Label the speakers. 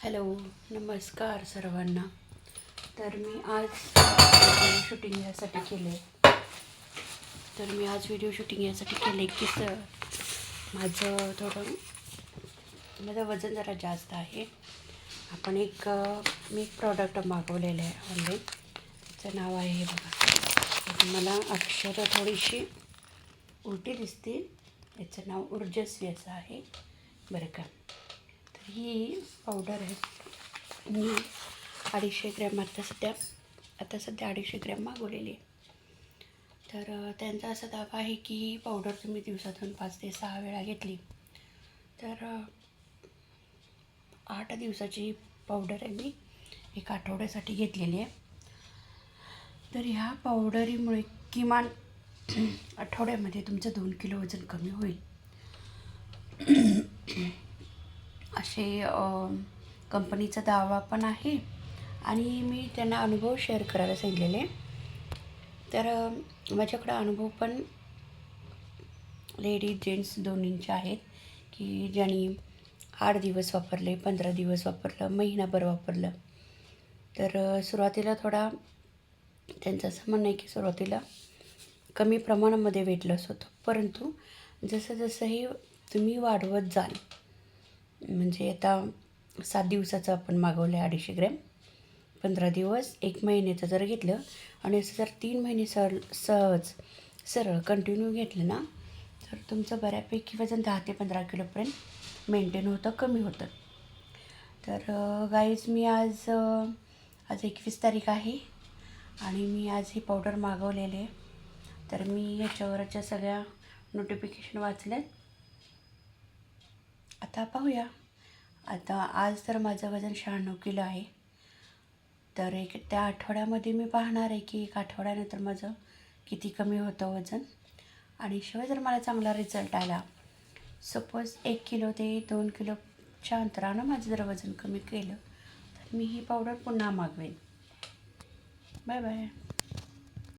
Speaker 1: Hello, नमस्कार सर्वांना. तर मी आज शूटिंग यासाठी केले की माझं माझं वजन जरा जास्त आहे. मी एक प्रॉडक्ट मागवलेलं आहे ऑनलाईन. त्याचं नाव आहे हे बघा. मला अक्षरं थोडीशी उलटी दिसते. याचं नाव ऊर्जस्वी असं आहे बरं का. तर ही पावडर आहे. मी 250 ग्रॅम आता सध्या 250 ग्रॅम मागवलेली आहे. तर त्यांचा असा दावा आहे की ही पावडर तुम्ही दिवसातून 5 ते 6 वेळा घेतली तर 8 दिवसाची पावडर आहे. मी 1 आठवड्यासाठी घेतलेली आहे. तर ह्या पावडरीमुळे किमान आठवड्यामध्ये तुमचं 2 किलो वजन कमी होईल असे कंपनीचा दावा पण आहे. आणि मी त्यांना अनुभव शेअर करायला सांगितलेले. तर माझ्याकडं अनुभव पण लेडीज जेंट्स दोन्हींचे आहेत की ज्यांनी 8 दिवस वापरले, 15 दिवस वापरलं, महिनाभर वापरलं. तर सुरुवातीला थोडा त्यांचं असं म्हणणं आहे की सुरुवातीला कमी प्रमाणामध्ये वेट लॉस होतं, परंतु जसंही तुम्ही वाढवत जाल, म्हणजे आता 7 दिवसाचं आपण मागवलं आहे 250 ग्रॅम, 15 दिवस, 1 महिन्याचं जर घेतलं आणि असं जर 3 महिने सरळ कंटिन्यू घेतलं ना, तर तुमचं बऱ्यापैकी वजन 10 ते 15 किलोपर्यंत मेंटेन होतं, कमी होतं. तर गाईज मी आज 21 तारीख आहे आणि मी आज ही पावडर मागवलेली आहे. तर मी याच्यावरच्या सगळ्या नोटिफिकेशन वाचल्यात. आता पाहूया. आता आज तर माझं वजन 96 किलो आहे. तर त्या आठवड्यामध्ये मी पाहणार आहे की 1 आठवड्यानंतर माझं किती कमी होतं वजन. आणि शिवाय जर मला चांगला रिझल्ट आला, सपोज 1 किलो ते 2 किलोच्या अंतरानं माझं जर वजन कमी केलं, तर मी ही पावडर पुन्हा मागवेन. Bye bye.